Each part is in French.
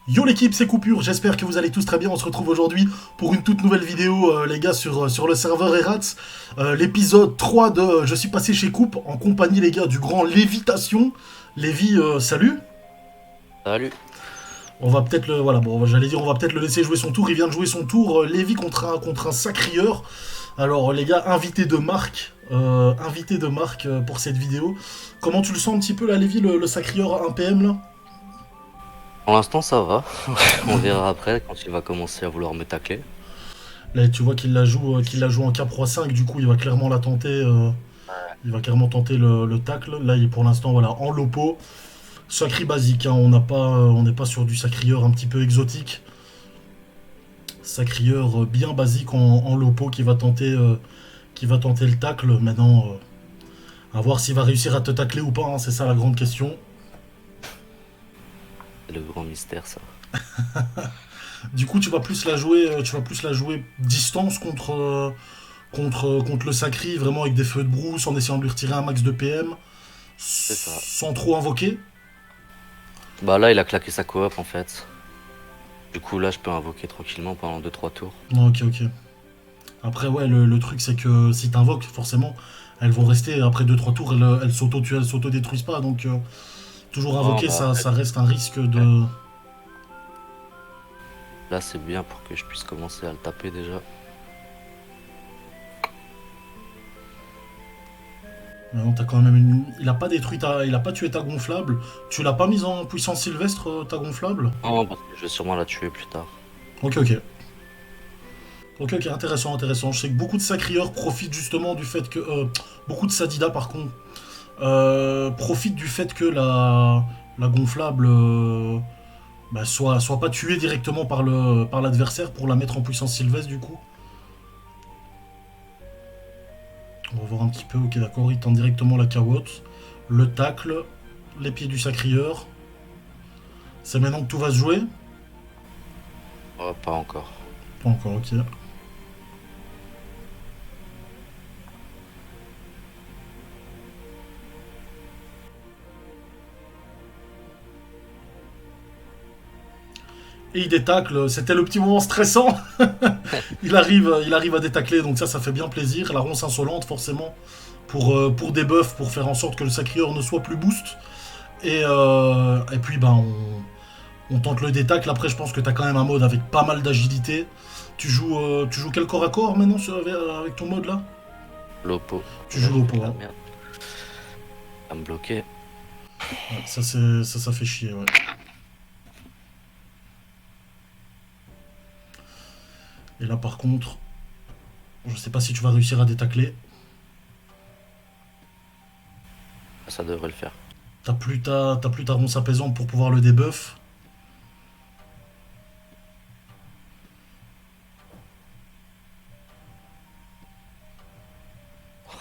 Yo l'équipe, c'est Coupure, j'espère que vous allez tous très bien. On se retrouve aujourd'hui pour une toute nouvelle vidéo, les gars, sur le serveur Erats. L'épisode 3 de Je suis passé chez Coupe en compagnie, les gars, du grand Lévitation. Lévi, salut. Salut. On va peut-être le. Voilà, bon, j'allais dire, on va peut-être le laisser jouer son tour. Il vient de jouer son tour. Lévi contre un sacrieur. Alors, les gars, invité de marque pour cette vidéo. Comment tu le sens un petit peu là, Lévi, le sacrieur 1 PM là? Pour l'instant, ça va. On verra après quand il va commencer à vouloir me tacler. Là, tu vois qu'il la joue en Cap Roi 5, du coup, il va clairement la tenter. Il va clairement tenter le tacle. Là, il est pour l'instant voilà, en lopo. Sacri basique, hein, on n'est pas sur du sacrieur un petit peu exotique. Sacrieur bien basique en lopo qui va tenter le tacle. Maintenant, à voir s'il va réussir à te tacler ou pas, hein, c'est ça la grande question. C'est le grand mystère, ça. Du coup, tu vas plus la jouer distance contre le sacri, vraiment avec des feux de brousse, en essayant de lui retirer un max de PM, C'est ça. sans trop invoquer. Bah là, il a claqué sa coop en fait. Du coup, là, je peux invoquer tranquillement pendant 2-3 tours. Ok, ok. Après, ouais, le truc, c'est que si t'invoques, forcément, elles vont rester. Après deux trois tours, elles s'auto-détruisent pas. Donc, toujours Non, invoquer, bah ça reste un risque ouais. de. Là, c'est bien pour que je puisse commencer à le taper déjà. Non, t'as quand même Il a pas il a pas tué ta gonflable. Tu l'as pas mise en puissance sylvestre, ta gonflable? Non, parce que je vais sûrement la tuer plus tard. Ok, ok. Ok, ok, intéressant, intéressant. Je sais que beaucoup de sacrieurs profitent justement du fait que. Beaucoup de sadida, par contre, profitent du fait que la gonflable bah, soit pas tuée directement par l'adversaire pour la mettre en puissance sylvestre, du coup. On va voir un petit peu. Ok, d'accord, il tente directement la carotte. Le tacle, les pieds du sacrieur. C'est maintenant que tout va se jouer? Oh, pas encore. Pas encore, ok. Et il détacle, c'était le petit moment stressant. Il arrive à détacler, donc ça fait bien plaisir. La ronce insolente, forcément, pour des buffs, pour faire en sorte que le sacrieur ne soit plus boost. Et puis, ben, on tente le détacle. Après, je pense que t'as quand même un mode avec pas mal d'agilité. Tu joues quel corps à corps maintenant avec ton mode là? Lopo. Tu Là, joues j'ai fait l'oppo, de la hein. merde. À me bloquer. Ouais, ça fait chier, ouais. Et là, par contre, je sais pas si tu vas réussir à détacler. Ça devrait le faire. T'as plus ta ronce apaisante pour pouvoir le debuff.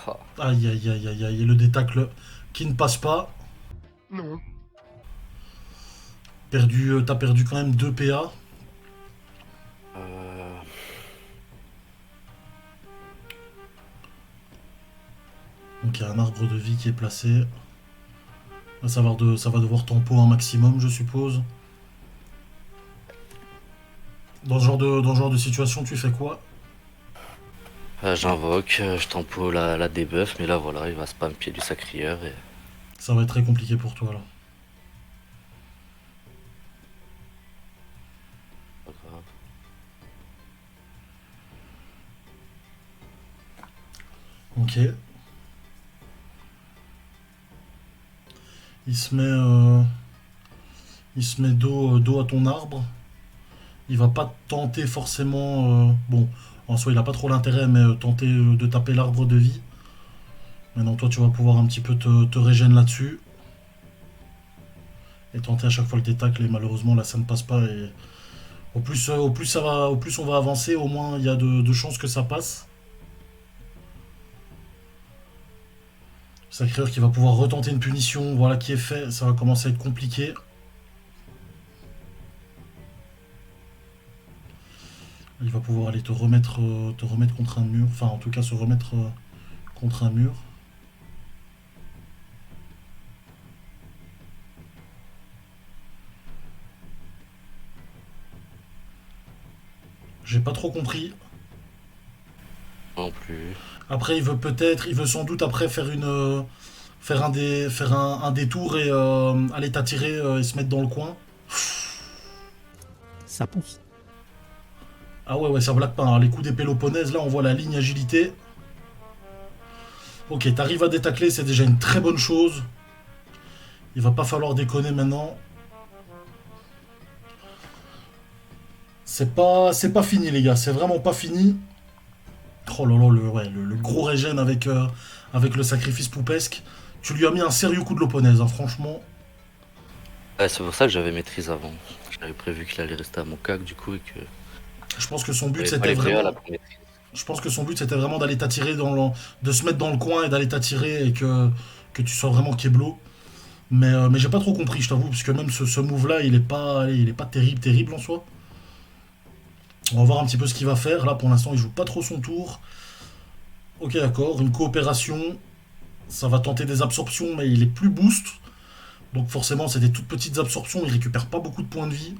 Oh. Aïe aïe aïe aïe aïe, et le détacle qui ne passe pas. Non. T'as perdu quand même 2 PA. Euh... Donc il y a un arbre de vie qui est placé. Là, ça va devoir tempo un maximum, je suppose. Dans ce genre de situation, tu fais quoi? J'invoque, je tempo la debuff, mais là voilà, il va spam pied du sacrieur et Ça va être très compliqué pour toi là. pas grave. Ok. Il se met, euh, il se met dos à ton arbre. Il va pas tenter forcément. Bon, en soi, il a pas trop l'intérêt, mais tenter de taper l'arbre de vie. Maintenant, toi, tu vas pouvoir un petit peu te régénérer là-dessus. Et tenter à chaque fois le détacle. Et malheureusement, là, ça ne passe pas. Et au plus on va avancer, au moins il y a de chances que ça passe. Sacreur qui va pouvoir retenter une punition. Voilà qui est fait. Ça va commencer à être compliqué. Il va pouvoir aller te remettre contre un mur. Enfin, en tout cas, se remettre contre un mur. J'ai pas trop compris. Non plus. Après, il veut sans doute après faire faire un détour et aller t'attirer et se mettre dans le coin. Ça pousse. Ah ouais, ouais, ça blague pas, hein. Les coups des Péloponnèse, là, on voit la ligne agilité. Ok, t'arrives à détacler, c'est déjà une très bonne chose. Il va pas falloir déconner maintenant. C'est pas fini, les gars. C'est vraiment pas fini. Oh là là, le gros régène avec le sacrifice poupesque. Tu lui as mis un sérieux coup de l'opponaise, hein, franchement. Ouais, c'est pour ça que j'avais maîtrise avant. J'avais prévu qu'il allait rester à mon cac du coup et que Je pense que son but j'avais pas c'était les PA vraiment. là pour maîtrise. Je pense que son but c'était vraiment d'aller t'attirer de se mettre dans le coin et d'aller t'attirer et que tu sois vraiment Keblo. Mais j'ai pas trop compris, je t'avoue, parce que même ce move là, il est pas terrible, terrible en soi. On va voir un petit peu ce qu'il va faire. Là pour l'instant il joue pas trop son tour. Ok d'accord, une coopération. Ça va tenter des absorptions, mais il est plus boost. Donc forcément c'est des toutes petites absorptions, il récupère pas beaucoup de points de vie.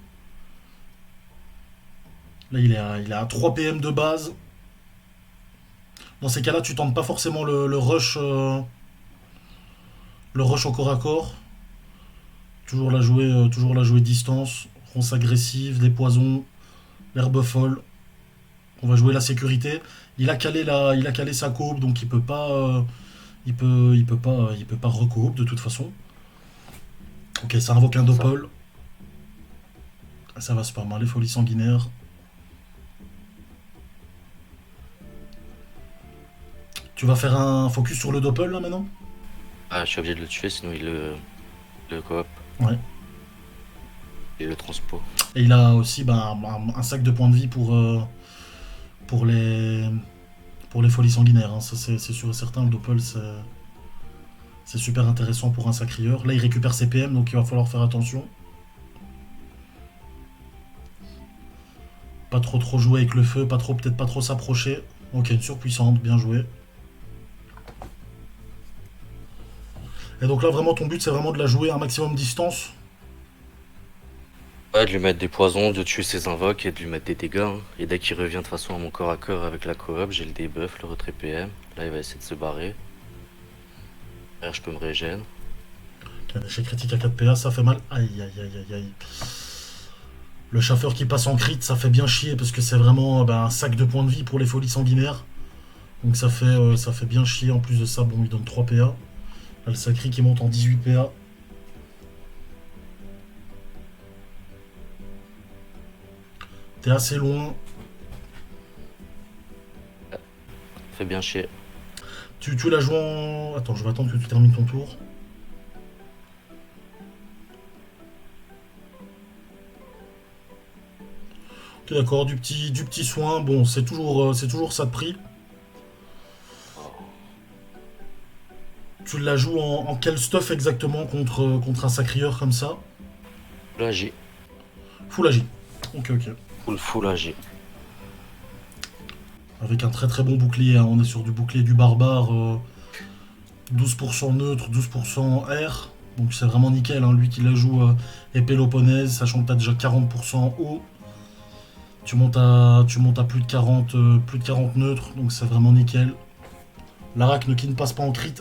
Là il est à 3 PM de base. Dans ces cas-là, tu tentes pas forcément le rush au corps à corps. Toujours la jouer distance, ronce agressive, des poisons, l'herbe folle. On va jouer la sécurité. Il a calé sa coop, donc il peut pas, il peut pas recoop de toute façon. Ok, ça invoque un C'est ça. doppel. Ça va super mal, les folies sanguinaires. Tu vas faire un focus sur le doppel là maintenant. Ah, je suis obligé de le tuer sinon il le coop Ouais. et le transpo. Et il a aussi bah, un sac de points de vie pour les, pour les folies sanguinaires, hein. Ça, c'est sûr et certain. Le doppel, c'est super intéressant pour un sacrieur. Là, il récupère ses PM, donc il va falloir faire attention. Pas trop jouer avec le feu, peut-être pas trop s'approcher. Ok, une surpuissante, bien joué. Et donc là, vraiment, ton but, c'est vraiment de la jouer à un maximum distance. Ouais, de lui mettre des poisons, de tuer ses invoques et de lui mettre des dégâts, hein. Et dès qu'il revient de toute façon à mon corps à corps avec la coop, j'ai le debuff, le retrait PM. Là, il va essayer de se barrer. Là, je peux me régène. Un échec critique à 4 PA, ça fait mal. Aïe, aïe, aïe, aïe, aïe. Le chaffeur qui passe en crit, ça fait bien chier parce que c'est vraiment bah, un sac de points de vie pour les folies sanguinaires. Donc ça fait bien chier. En plus de ça, bon, il donne 3 PA. Là, le sacri qui monte en 18 PA. T'es assez loin. Fait bien chier. Tu la joues en. Attends, je vais attendre que tu termines ton tour. Ok, d'accord, du petit soin. Bon, c'est toujours ça de prix. Tu la joues en quel stuff exactement contre un sacrieur comme ça? Là, j'ai Full agi. Ok, ok. full AG. Avec un très très bon bouclier, hein. On est sur du bouclier du barbare. 12% neutre, 12% air. Donc c'est vraiment nickel, hein. Lui qui la joue épée Péloponnèse, sachant que t'as déjà 40% haut. Tu montes à plus de 40 neutres, donc c'est vraiment nickel. L'Arachne qui ne passe pas en crit,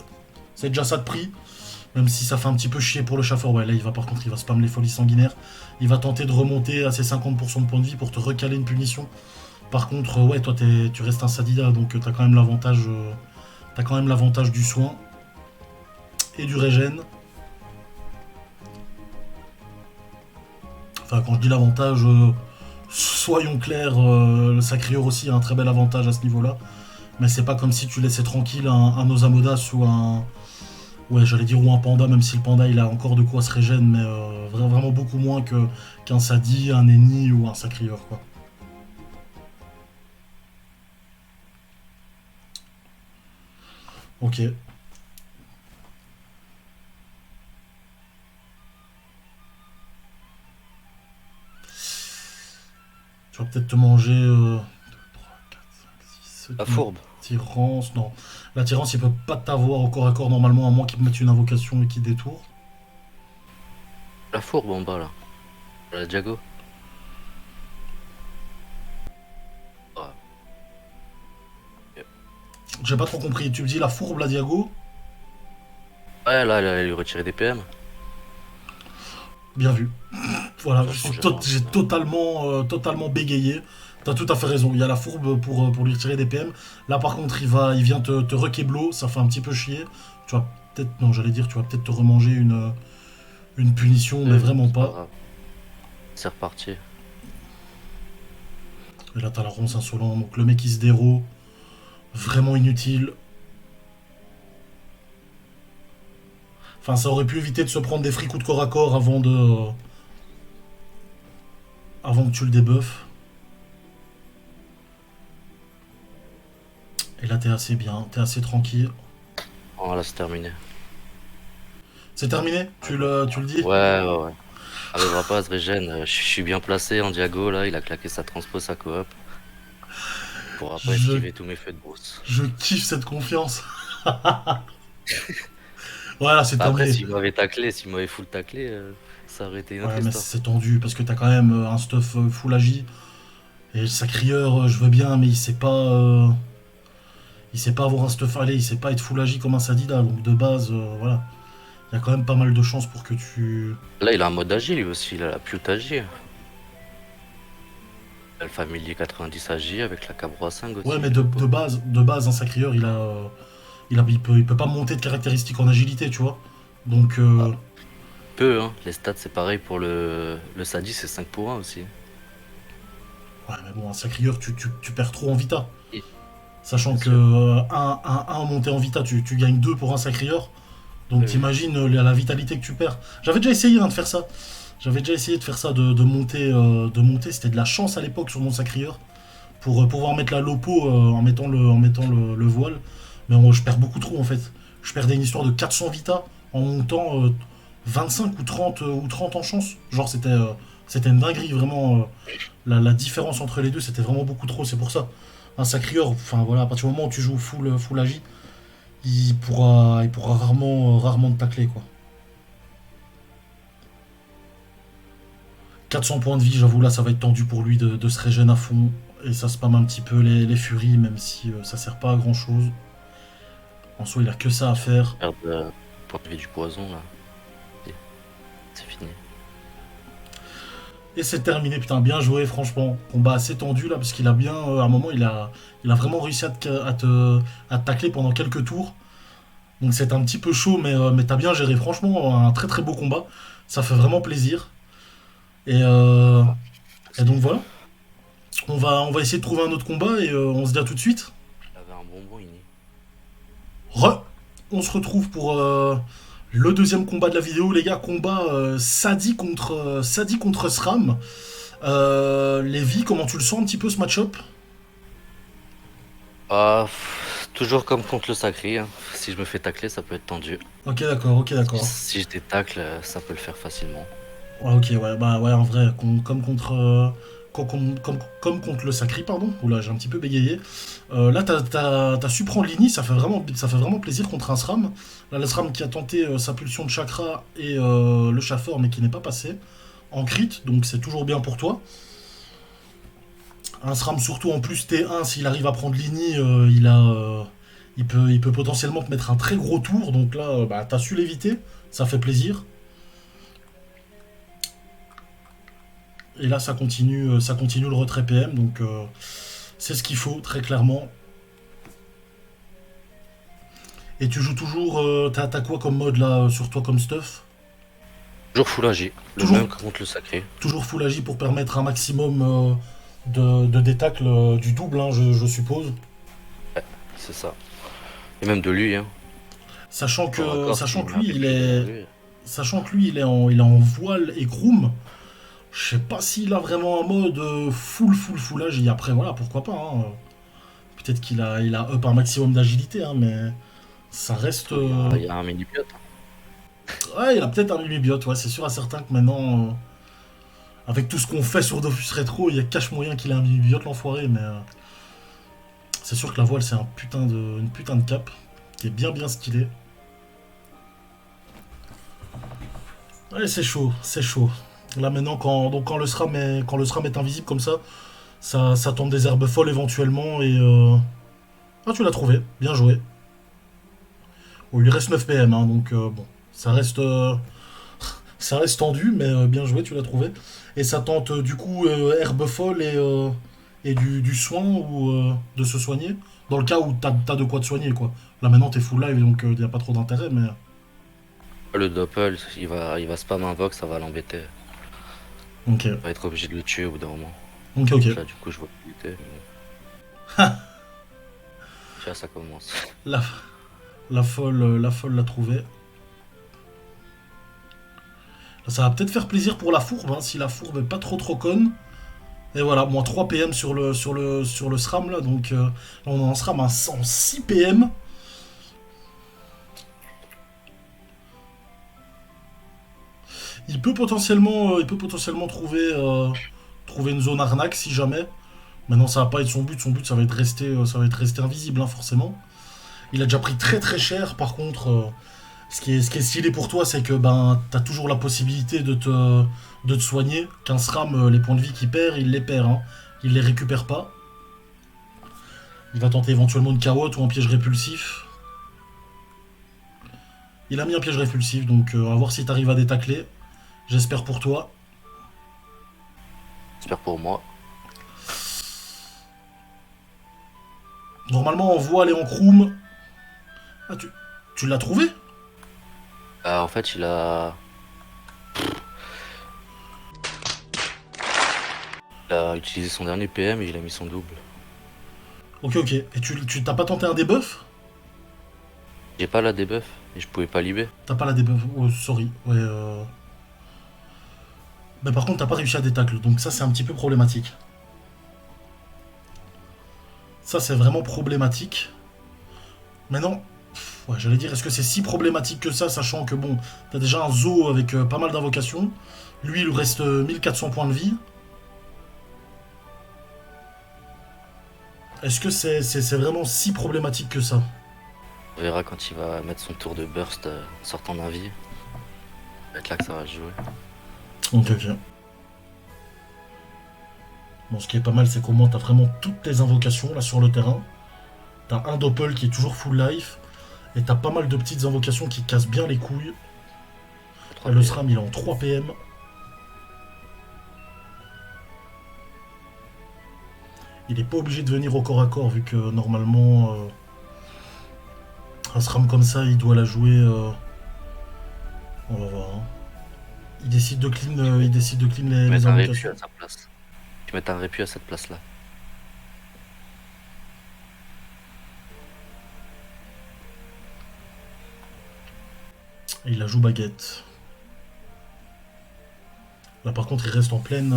c'est déjà ça de prix. Même si ça fait un petit peu chier pour le chasseur. Ouais, là, par contre, il va spam les folies sanguinaires. Il va tenter de remonter à ses 50% de points de vie pour te recaler une punition. Par contre, ouais, toi, tu restes un Sadida, donc t'as quand même l'avantage du soin et du régène. Enfin, quand je dis l'avantage, soyons clairs, le sacrieur aussi a un très bel avantage à ce niveau-là. Mais c'est pas comme si tu laissais tranquille un Osamodas ou un. Ouais, j'allais dire ou un panda, même si le panda il a encore de quoi se régène, mais vraiment beaucoup moins qu'un Sadi, un Eni ou un sacrieur, quoi. Ok. Tu vas peut-être te manger 2, 3, 4, 5, 6, 7, La 8. fourbe. Tyrance, non. La Tyrance, il peut pas t'avoir au corps à corps normalement, à moins qu'il te mette une invocation et qu'il détourne. La fourbe en bas là. La Diago. J'ai pas trop compris. Tu me dis la fourbe, la Diago? Ouais, là, elle allait lui retirer des PM. Bien vu. Voilà, Ça change rien. j'ai totalement bégayé. T'as tout à fait raison. Il y a la fourbe pour lui retirer des PM. Là, par contre, il vient te requéblo. Ça fait un petit peu chier. Tu vas peut-être, non, j'allais dire, tu vas peut-être te remanger une punition, mais vraiment C'est pas pas. grave. C'est reparti. Et là, t'as la ronce insolent. Donc, le mec, il se déro. Vraiment inutile. Enfin, ça aurait pu éviter de se prendre des free-coups de corps à corps avant que tu le débuffes. Et là, t'es assez bien, t'es assez tranquille. Oh, là, c'est terminé. C'est terminé? Tu le dis? Ouais, ouais, ouais. Arrivera pas à se régène. Je suis bien placé en diago, là. Il a claqué sa transpo, sa coop. Il pourra pas Je, esquiver tous mes feux de brousse. je kiffe cette confiance. Voilà, c'est Bah, après, terminé. s'il m'avait full taclé, ça aurait été une autre Ouais, mais histoire. c'est tendu parce que t'as quand même un stuff full agi. Et le sacrieur, je veux bien, mais il sait pas avoir un stuff allé, il sait pas être full agi comme un Sadida. Donc de base, voilà. Il y a quand même pas mal de chances pour que tu. Là, il a un mode agi, lui aussi. Il a la pute agi. Il a le familier 90 agi avec la cabro 5 Ouais, aussi. mais de base, un sacrieur, il peut pas monter de caractéristiques en agilité, tu vois. Donc, Peu, hein. Les stats, c'est pareil pour le Sadi, c'est 5 pour 1 aussi. ouais, mais bon, un sacrieur, tu perds trop en vita. Et- Sachant bien que sûr. un monté en vita, tu gagnes 2 pour un sacrieur. Donc Oui. t'imagines la vitalité que tu perds. J'avais déjà essayé de faire ça. J'avais déjà essayé de faire ça, de monter. C'était de la chance à l'époque sur mon sacrieur. Pour pouvoir mettre la lopo en mettant le voile. Mais je perds beaucoup trop en fait. Je perdais une histoire de 400 vita en montant 25 ou 30 en chance. Genre c'était une dinguerie vraiment. La différence entre les deux c'était vraiment beaucoup trop. C'est pour ça. Un sacrieur, enfin voilà, à partir du moment où tu joues full agi, il pourra rarement te tacler quoi. 400 points de vie, j'avoue là ça va être tendu pour lui de se régénérer à fond. Et ça spam un petit peu les furies, même si ça sert pas à grand chose. En soi, il a que ça à faire. Perdre point de vie du poison, là. Et c'est fini. Et c'est terminé, putain, bien joué, franchement. Combat assez tendu là, parce qu'il a bien. À un moment, il a vraiment réussi à te tacler pendant quelques tours. Donc c'est un petit peu chaud, mais t'as bien géré. Franchement, un très très beau combat. Ça fait vraiment plaisir. Et, euh, et donc voilà. On va essayer de trouver un autre combat et on se dit à tout de suite. Il avait un bonbon, Ini. On se retrouve pour le deuxième combat de la vidéo, les gars. Combat Sadi contre SRAM. Lévi, comment tu le sens un petit peu ce match-up? Toujours comme contre le sacré, hein. Si je me fais tacler, ça peut être tendu. Ok, d'accord, ok, d'accord. Si je détacle, ça peut le faire facilement. Ouais, ok, ouais, bah ouais, en vrai, comme contre. Comme contre le Sacri, pardon. Oula, j'ai un petit peu bégayé. Là, t'as su prendre l'ini, ça fait vraiment plaisir contre un SRAM. Là, le SRAM qui a tenté sa pulsion de chakra et le chauffeur, mais qui n'est pas passé en crit, donc c'est toujours bien pour toi. Un SRAM, surtout en plus T1, s'il arrive à prendre l'ini, il peut potentiellement te mettre un très gros tour, donc là, bah, t'as su l'éviter, ça fait plaisir. Et là, ça continue le retrait PM, donc c'est ce qu'il faut, très clairement. Et tu joues toujours, t'as quoi comme mode là sur toi comme stuff? Toujours full AG, le Toujours, même que contre le sacré. toujours full agi pour permettre un maximum de détacle du double, hein, je suppose. C'est ça. Et même de lui, hein. Sachant Corps à que, corps, sachant s'il que met un lui, peu de il pied devant est, lui. sachant que lui, il est en voile et groom. Je sais pas s'il a vraiment un mode full agi. Après, voilà, pourquoi pas. Hein. Peut-être qu'il a up un maximum d'agilité, hein, mais ça reste. Il y a un mini-piot. Ouais, il a peut-être un mini-biote, ouais, c'est sûr à certain que maintenant, avec tout ce qu'on fait sur Dofus Retro, il y a cache moyen qu'il ait un mini-biote, l'enfoiré, mais c'est sûr que la voile, c'est une putain de cape, qui est bien bien stylé. Ouais, c'est chaud, c'est chaud. Là maintenant, quand le SRAM est invisible comme ça tente des herbes folles éventuellement, et Ah, tu l'as trouvé. Bien joué. Bon, il lui reste 9 PM, hein, donc bon. Ça reste tendu, mais bien joué, tu l'as trouvé. Et ça tente du coup herbe folle et du soin ou de se soigner. Dans le cas où t'as de quoi te soigner, quoi. Là maintenant t'es full live, donc il n'y a pas trop d'intérêt, mais... Le doppel, il va spam invoque, ça va l'embêter. Ok, On va être obligé de le tuer au bout d'un moment. ok, ok. Là, du coup, je vois plus lutter. Mais... Là, ça commence. La, la folle l'a trouvé. Là, ça va peut-être faire plaisir pour la fourbe, hein, si la fourbe est pas trop conne. Et voilà, moins 3 PM sur le SRAM, là, donc là, on est en SRAM à 106 PM. Il peut potentiellement trouver une zone arnaque si jamais. Maintenant, ça va pas être son but. Son but, ça va être rester invisible, hein, forcément. Il a déjà pris très très cher. Par contre, ce qui est stylé pour toi, c'est que ben, t'as toujours la possibilité de te soigner. Qu'un SRAM, les points de vie qu'il perd, il les perd. Hein. Il les récupère pas. Il va tenter éventuellement une carotte ou un piège répulsif. Il a mis un piège répulsif, donc à voir si t'arrives à détacler. J'espère pour toi. J'espère pour moi. Normalement, on voit aller en croom. Ah, tu l'as trouvé? En fait, il a utilisé son dernier PM et il a mis son double. Ok, ok. Et tu t'as pas tenté un debuff? J'ai pas la debuff et je pouvais pas libérer. T'as pas la debuff. Oh, sorry. Ouais, mais par contre, t'as pas réussi à détacle. Donc ça, c'est un petit peu problématique. Ça, c'est vraiment problématique. Maintenant, ouais, j'allais dire, est-ce que c'est si problématique que ça, sachant que bon, t'as déjà un zoo avec pas mal d'invocations. Lui, il lui reste 1400 points de vie. Est-ce que c'est vraiment si problématique que ça? On verra quand il va mettre son tour de burst sortant d'un vie. Ça va être là que ça va se jouer. Ok, ok. Bon, ce qui est pas mal, c'est qu'au moins t'as vraiment toutes tes invocations là sur le terrain. T'as un doppel qui est toujours full life. Et t'as pas mal de petites invocations qui cassent bien les couilles. Là, le SRAM, il est en 3 PM. Il est pas obligé de venir au corps à corps, vu que normalement, un SRAM comme ça, il doit la jouer. On va voir. Hein. Il décide de clean, les Mettre un répu invocations. à sa place. Tu mets un répu à cette place-là. Et il la joue baguette. Là, par contre, il reste en pleine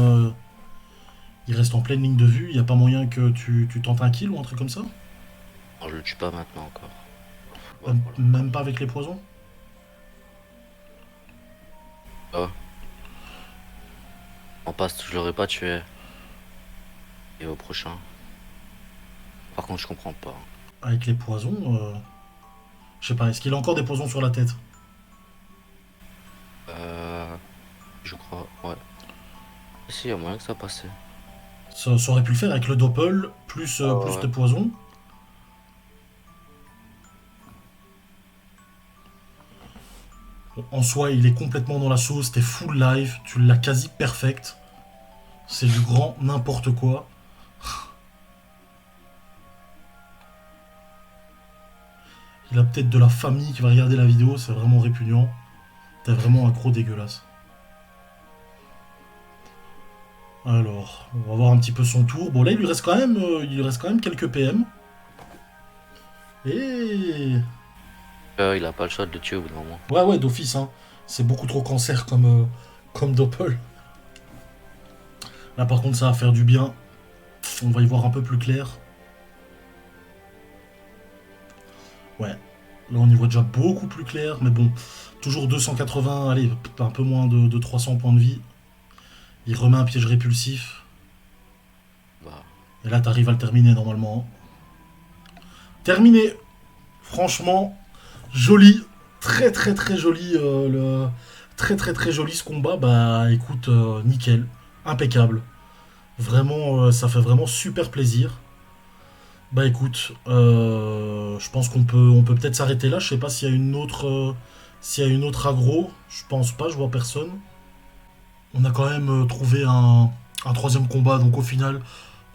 ligne de vue. Il n'y a pas moyen que tu tentes un kill ou un truc comme ça? Non, je le tue pas maintenant encore. Même pas avec les poisons? Ah ouais. En passe, je l'aurais pas tué. Et au prochain. Par contre, je comprends pas. Avec les poisons, je sais pas, est-ce qu'il a encore des poisons sur la tête? Je crois, ouais. Si, il y a moyen que ça passe. Ça aurait pu le faire avec le doppel, plus Ouais. tes poisons. Bon, en soi, il est complètement dans la sauce, t'es full live, tu l'as quasi perfect. C'est du grand n'importe quoi. Il a peut-être de la famille qui va regarder la vidéo, c'est vraiment répugnant. T'es vraiment un gros dégueulasse. Alors, on va voir un petit peu son tour. Bon là, il lui reste quand même quelques PM. Et Il a pas le choix de le tuer au bout d'un moment. ouais, ouais, d'office, hein. C'est beaucoup trop cancer comme Doppel. Là, par contre, ça va faire du bien. On va y voir un peu plus clair. Ouais. Là, on y voit déjà beaucoup plus clair. Mais bon, toujours 280, allez, un peu moins de 300 points de vie. Il remet un piège répulsif. Bah, Et là, t'arrives à le terminer, normalement. Terminé. Franchement, joli. Très, très, très joli. Très, très, très joli ce combat. Bah, écoute, nickel. Impeccable. Vraiment, ça fait vraiment super plaisir. Bah écoute, je pense qu'on peut peut-être s'arrêter là. Je sais pas s'il y a une autre, s'il y a une autre aggro. Je pense pas, je vois personne. On a quand même trouvé un troisième combat, donc au final,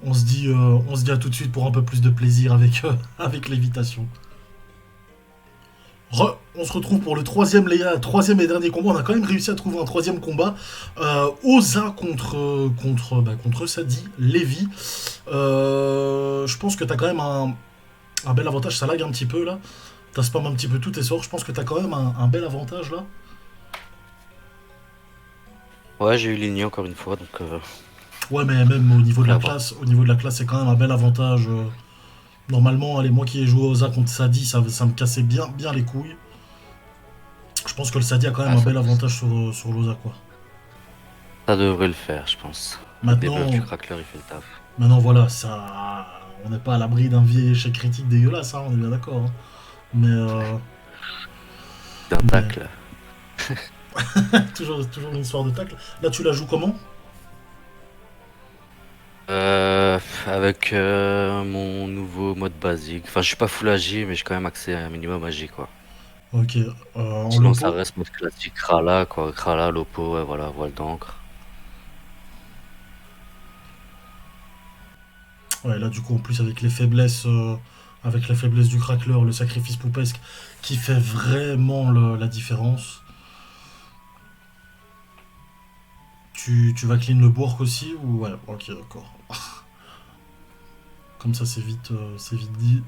on se dit à tout de suite pour un peu plus de plaisir avec, avec l'évitation. On se retrouve pour le troisième, les gars, troisième et dernier combat. On a quand même réussi à trouver un troisième combat. Oza contre Sadi, Lévi. Je pense que t'as quand même un bel avantage. Ça lag un petit peu là. T'as spam un petit peu tous tes sorts. Je pense que t'as quand même un bel avantage là. Ouais, j'ai eu ligné encore une fois, donc Ouais, mais même au niveau de la là, va. classe, c'est quand même un bel avantage. Normalement, allez, moi qui ai joué Oza contre Sadi, ça me cassait bien, bien les couilles. Je pense que le Sadi a quand même Ah, un ça, bel avantage sur l'Oza, quoi. ça devrait le faire, je pense. Le debuff du Maintenant, crackler, il fait le taf. voilà, ça, on n'est pas à l'abri d'un vieil échec critique dégueulasse, hein, on est bien d'accord, hein. Mais, D'un mais tacle. toujours une histoire de tacle. Là, tu la joues comment? Avec mon nouveau mode basique. Enfin, je suis pas full agi, mais j'ai quand même accès à un minimum agi, quoi. Ok, en Sinon, ça lopo. reste mode classique Krala, quoi. Krala, Lopo, ouais, voilà, voile d'encre. Ouais, là, du coup, en plus, avec les faiblesses du crackler, le sacrifice poupesque, qui fait vraiment la différence. Tu vas clean le bourg aussi ou ouais, ok, d'accord. Comme ça, c'est vite dit.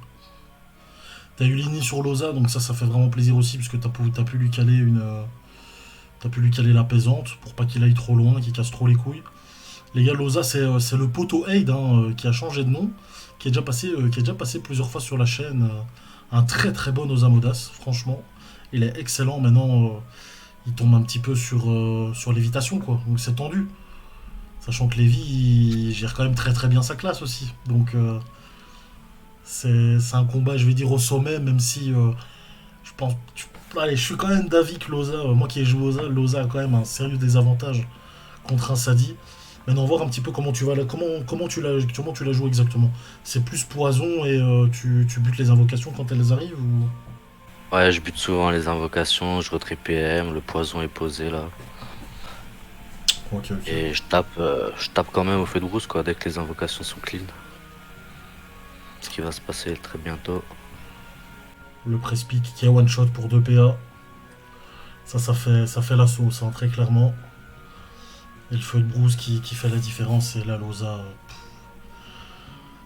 T'as eu Lini sur Loza, donc ça fait vraiment plaisir aussi, puisque t'as pu lui caler t'as pu lui caler la pesante pour pas qu'il aille trop loin, qu'il casse trop les couilles. Les gars, Loza, c'est le poteau Aid hein, qui a changé de nom, qui est déjà passé plusieurs fois sur la chaîne. Un très très bon Ozamodas, franchement. Il est excellent. Maintenant, il tombe un petit peu sur l'évitation, quoi. Donc c'est tendu. Sachant que Lévi, il gère quand même très très bien sa classe aussi. Donc c'est un combat, je vais dire, au sommet, même si je pense. Allez, je suis quand même d'avis que Loza, moi qui ai joué Loza, Loza a quand même un sérieux désavantage contre un Sadi. Maintenant, voir un petit peu comment tu la joues exactement. C'est plus poison et tu butes les invocations quand elles arrivent ou... Ouais, je bute souvent les invocations, je retrait PM, le poison est posé là. Ok, ok. Et je tape quand même au feu de brousse, quoi, dès que les invocations sont clean. Ce qui va se passer très bientôt. Le press-pick qui est one shot pour 2 PA. Ça fait la sauce, hein, très clairement. Et le feu de brousse qui fait la différence. Et la Loza,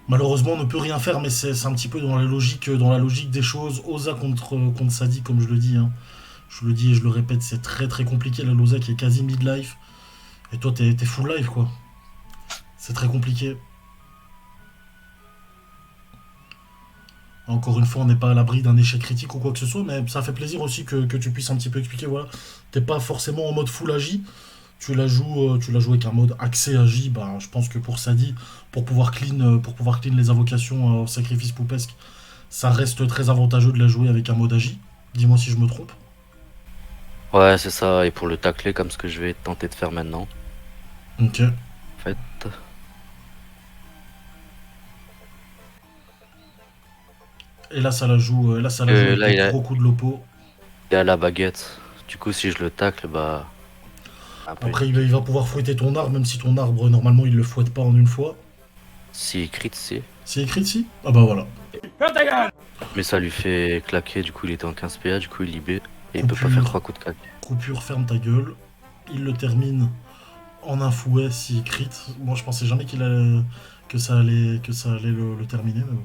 malheureusement, on ne peut rien faire, mais c'est un petit peu dans la logique des choses. Oza contre Sadi, comme je le dis. Hein. Je le dis et je le répète, c'est très très compliqué. La Loza qui est quasi mid-life. Et toi, t'es full life, quoi. C'est très compliqué. Encore une fois, on n'est pas à l'abri d'un échec critique ou quoi que ce soit, mais ça fait plaisir aussi que tu puisses un petit peu expliquer. Voilà, t'es pas forcément en mode full agi. Tu la joues avec un mode accès agi. Bah, je pense que pour Sadi, pour pouvoir clean les invocations au sacrifice poupesque, ça reste très avantageux de la jouer avec un mode agi. Dis-moi si je me trompe. Ouais, c'est ça, et pour le tacler, comme ce que je vais tenter de faire maintenant, Ok. en fait. Et là, ça la joue avec Là, des gros coups de lopo. il est à la baguette. Du coup, si je le tacle, bah, un peu Après, épique. il va pouvoir fouetter ton arbre, même si ton arbre, normalement, il le fouette pas en une fois. Si crit, si. C'est écrit ici? Ah bah voilà. Mais ça lui fait claquer, du coup, il était en 15 PA, du coup, il libé. Et il peut pas faire Coupure, 3 coups de claque. coupure, ferme ta gueule. Il le termine en un fouet s'il crit. Moi, je pensais jamais que ça allait le terminer. Mais bon.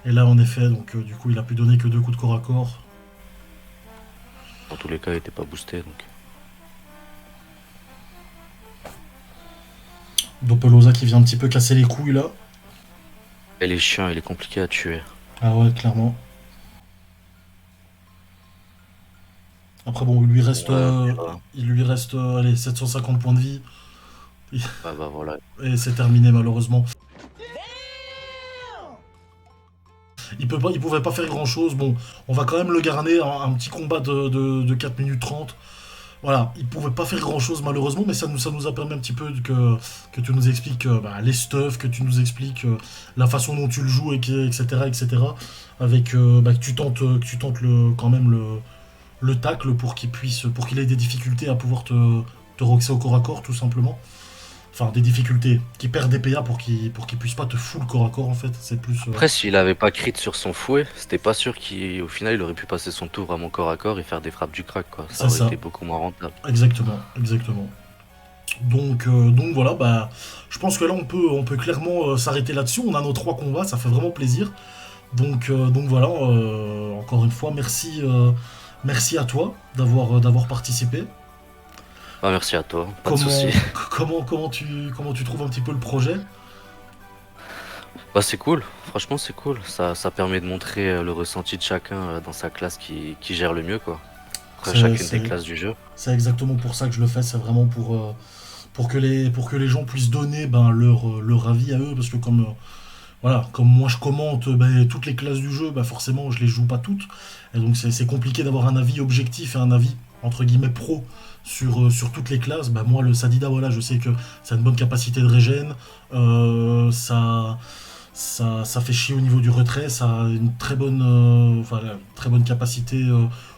Et là, en effet, donc du coup, il a pu donner que 2 coups de corps à corps. Dans tous les cas, il était pas boosté, donc. Dopelosa qui vient un petit peu casser les couilles là. Et les chiens, il est compliqué à tuer. Ah ouais, clairement. Après, bon, Ouais, voilà. il lui reste allez, 750 points de vie. Ah bah voilà. Et c'est terminé malheureusement. Il pouvait pas faire grand chose. Bon, on va quand même le garder un petit combat de 4 minutes 30. voilà, il pouvait pas faire grand chose malheureusement, mais ça nous a permis un petit peu que tu nous expliques les stuffs, que tu nous expliques la façon dont tu le joues, etc., etc. Avec que tu tentes quand même le tacle pour qu'il ait des difficultés à pouvoir te roxer au corps à corps tout simplement. Enfin, des difficultés, qui perd des PA pour qu'il puisse pas te full corps à corps en fait. C'est plus. Après, s'il avait pas crit sur son fouet, c'était pas sûr qu'au final il aurait pu passer son tour à mon corps à corps et faire des frappes du crack, quoi. Ça C'est aurait ça. été beaucoup moins rentable. Exactement, exactement. Donc voilà, je pense que là on peut clairement s'arrêter là-dessus. On a nos 3 combats, ça fait vraiment plaisir. Donc voilà, encore une fois, merci à toi d'avoir participé. Ah, merci à toi, pas de Comment, souci. comment tu trouves un petit peu le projet? Bah, c'est cool, franchement, c'est cool. Ça permet de montrer le ressenti de chacun dans sa classe qui gère le mieux, quoi. Après C'est chacune des c'est- classes du jeu. c'est exactement pour ça que je le fais, c'est vraiment pour que les gens puissent donner leur avis à eux, parce que comme moi je commente toutes les classes du jeu, forcément je les joue pas toutes, et donc c'est compliqué d'avoir un avis objectif et un avis entre guillemets pro sur toutes les classes. Moi le Sadida, voilà, je sais que ça a une bonne capacité de régène, ça fait chier au niveau du retrait, ça a une très bonne capacité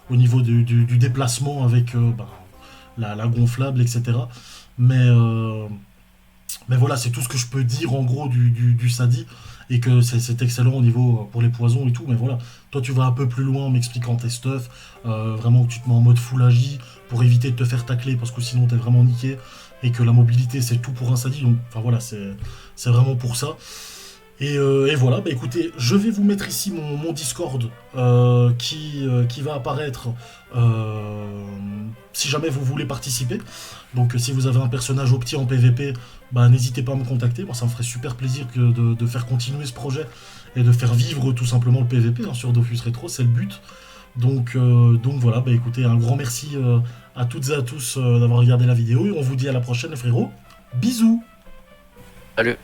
au niveau du déplacement avec la gonflable, etc. Mais, euh, mais voilà, c'est tout ce que je peux dire en gros du Sadi. Et que c'est excellent au niveau pour les poisons et tout. Mais voilà, toi tu vas un peu plus loin en m'expliquant tes stuff. Vraiment que tu te mets en mode full agi pour éviter de te faire tacler parce que sinon t'es vraiment niqué. Et que la mobilité c'est tout pour un Sadi. Donc enfin voilà, c'est vraiment pour ça. Et voilà, écoutez, je vais vous mettre ici mon Discord qui va apparaître si jamais vous voulez participer. Donc si vous avez un personnage opti en PVP, n'hésitez pas à me contacter. Moi, ça me ferait super plaisir de faire continuer ce projet et de faire vivre tout simplement le PVP sur Dofus Retro, c'est le but. Donc voilà, écoutez, un grand merci à toutes et à tous d'avoir regardé la vidéo et on vous dit à la prochaine les frérots. Bisous. Salut!